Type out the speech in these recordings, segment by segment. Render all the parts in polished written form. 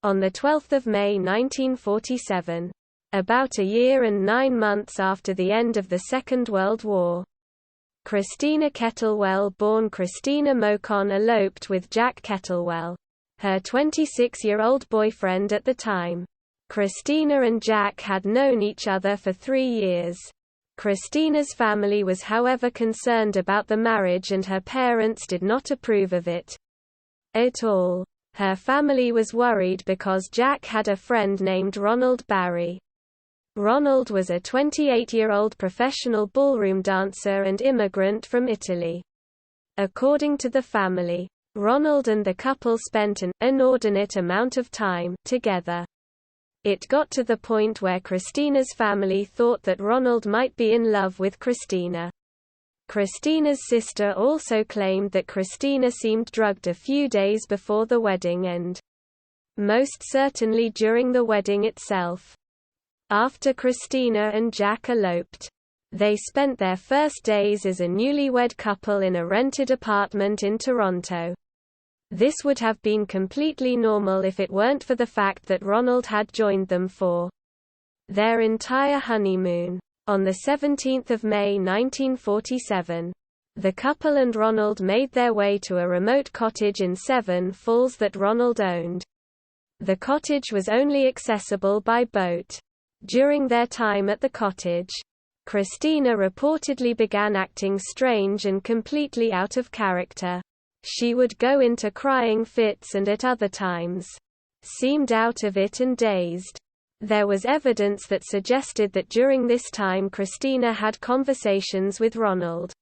On 12 May 1947, about a year and 9 months after the end of the Second World War, Christina Kettlewell, born Christina Mocon, eloped with Jack Kettlewell, her 26-year-old boyfriend at the time. Christina and Jack had known each other for 3 years. Christina's family was however concerned about the marriage and her parents did not approve of it at all. Her family was worried because Jack had a friend named Ronald Barry. Ronald was a 28-year-old professional ballroom dancer and immigrant from Italy. According to the family, Ronald and the couple spent an inordinate amount of time together. It got to the point where Christina's family thought that Ronald might be in love with Christina. Christina's sister also claimed that Christina seemed drugged a few days before the wedding and most certainly during the wedding itself. After Christina and Jack eloped, they spent their first days as a newlywed couple in a rented apartment in Toronto. This would have been completely normal if it weren't for the fact that Ronald had joined them for their entire honeymoon. On 17 May 1947, the couple and Ronald made their way to a remote cottage in Seven Falls that Ronald owned. The cottage was only accessible by boat. During their time at the cottage, Christina reportedly began acting strange and completely out of character. She would go into crying fits and at other times seemed out of it and dazed. There was evidence that suggested that during this time Christina had conversations with Ronald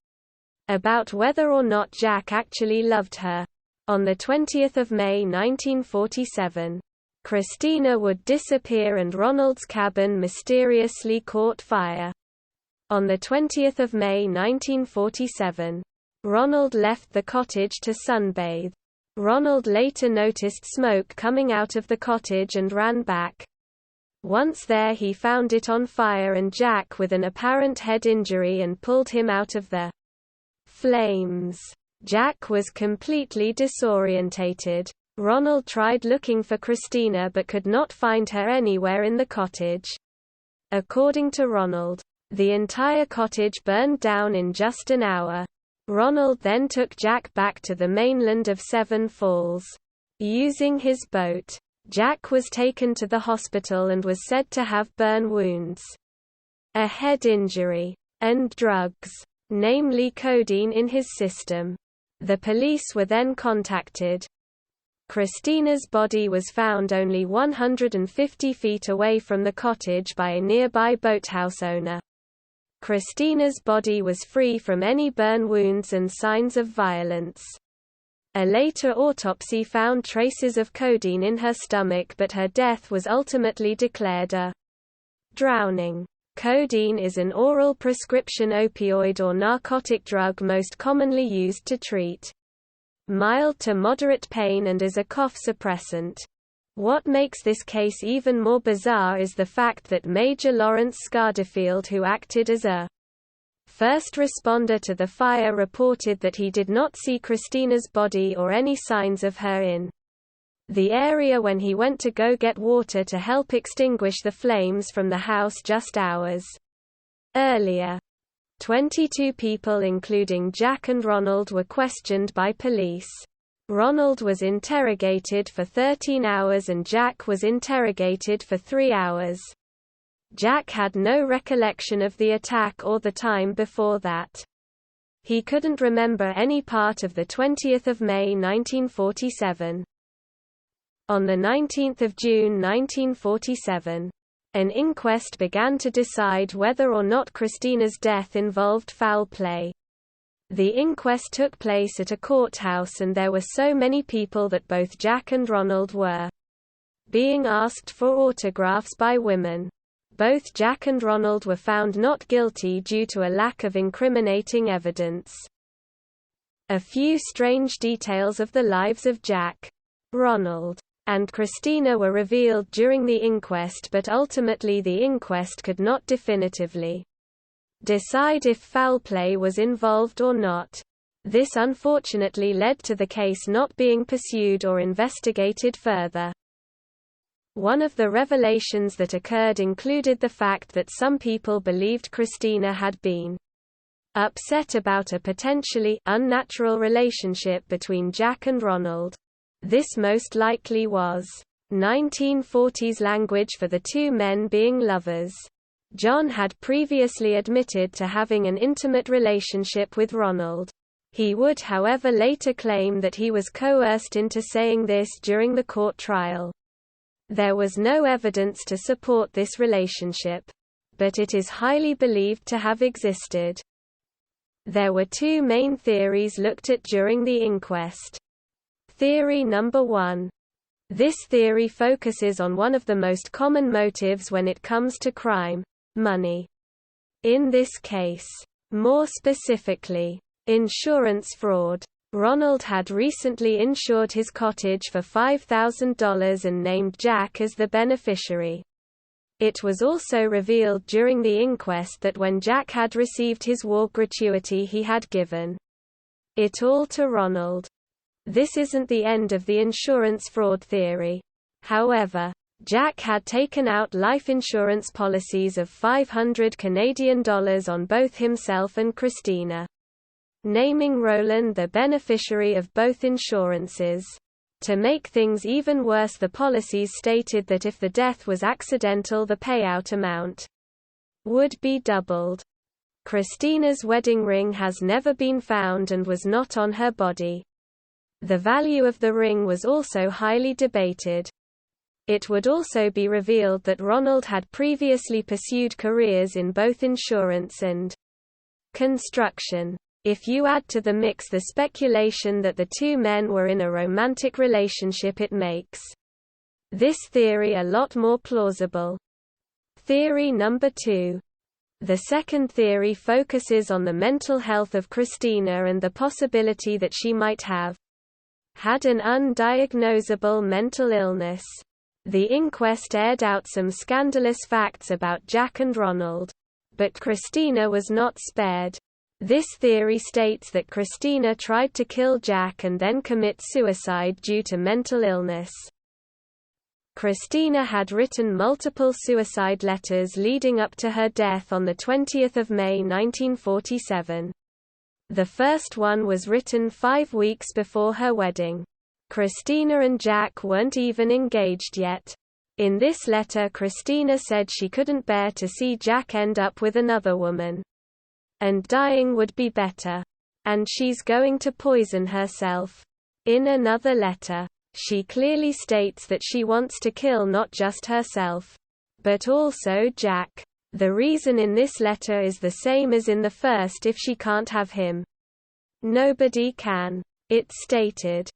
about whether or not Jack actually loved her. On 20 May 1947, Christina would disappear and Ronald's cabin mysteriously caught fire. On 20 May 1947, Ronald left the cottage to sunbathe. Ronald later noticed smoke coming out of the cottage and ran back. Once there he found it on fire and Jack with an apparent head injury and pulled him out of the flames. Jack was completely disorientated. Ronald tried looking for Christina but could not find her anywhere in the cottage. According to Ronald, the entire cottage burned down in just an hour. Ronald then took Jack back to the mainland of Seven Falls. Using his boat, Jack was taken to the hospital and was said to have burn wounds, a head injury, and drugs, namely codeine, in his system. The police were then contacted. Christina's body was found only 150 feet away from the cottage by a nearby boathouse owner. Christina's body was free from any burn wounds and signs of violence. A later autopsy found traces of codeine in her stomach, but her death was ultimately declared a drowning. Codeine is an oral prescription opioid or narcotic drug most commonly used to treat mild to moderate pain and as a cough suppressant. What makes this case even more bizarre is the fact that Major Lawrence Scarderfield, who acted as a first responder to the fire, reported that he did not see Christina's body or any signs of her in the area when he went to go get water to help extinguish the flames from the house just hours earlier. 22 people including Jack and Ronald were questioned by police. Ronald was interrogated for 13 hours and Jack was interrogated for 3 hours. Jack had no recollection of the attack or the time before that. He couldn't remember any part of 20 May 1947. On 19 June 1947, an inquest began to decide whether or not Christina's death involved foul play. The inquest took place at a courthouse and there were so many people that both Jack and Ronald were being asked for autographs by women. Both Jack and Ronald were found not guilty due to a lack of incriminating evidence. A few strange details of the lives of Jack, Ronald, and Christina were revealed during the inquest, but ultimately the inquest could not definitively decide if foul play was involved or not. This unfortunately led to the case not being pursued or investigated further. One of the revelations that occurred included the fact that some people believed Christina had been upset about a potentially unnatural relationship between Jack and Ronald. This most likely was 1940s language for the two men being lovers. John had previously admitted to having an intimate relationship with Ronald. He would however later claim that he was coerced into saying this during the court trial. There was no evidence to support this relationship, but it is highly believed to have existed. There were two main theories looked at during the inquest. Theory number 1. This theory focuses on one of the most common motives when it comes to crime: money. In this case, more specifically, insurance fraud. Ronald had recently insured his cottage for $5,000 and named Jack as the beneficiary. It was also revealed during the inquest that when Jack had received his war gratuity he had given it all to Ronald. This isn't the end of the insurance fraud theory. However, Jack had taken out life insurance policies of $500 Canadian on both himself and Christina, naming Roland the beneficiary of both insurances. To make things even worse, the policies stated that if the death was accidental, the payout amount would be doubled. Christina's wedding ring has never been found and was not on her body. The value of the ring was also highly debated. It would also be revealed that Ronald had previously pursued careers in both insurance and construction. If you add to the mix the speculation that the two men were in a romantic relationship, it makes this theory a lot more plausible. Theory number 2. The second theory focuses on the mental health of Christina and the possibility that she might have had an undiagnosable mental illness. The inquest aired out some scandalous facts about Jack and Ronald, but Christina was not spared. This theory states that Christina tried to kill Jack and then commit suicide due to mental illness. Christina had written multiple suicide letters leading up to her death on 20 May 1947. The first one was written 5 weeks before her wedding. Christina and Jack weren't even engaged yet. In this letter, Christina said she couldn't bear to see Jack end up with another woman, and dying would be better, and she's going to poison herself. In another letter, she clearly states that she wants to kill not just herself, but also Jack. The reason in this letter is the same as in the first: if she can't have him, nobody can. It stated,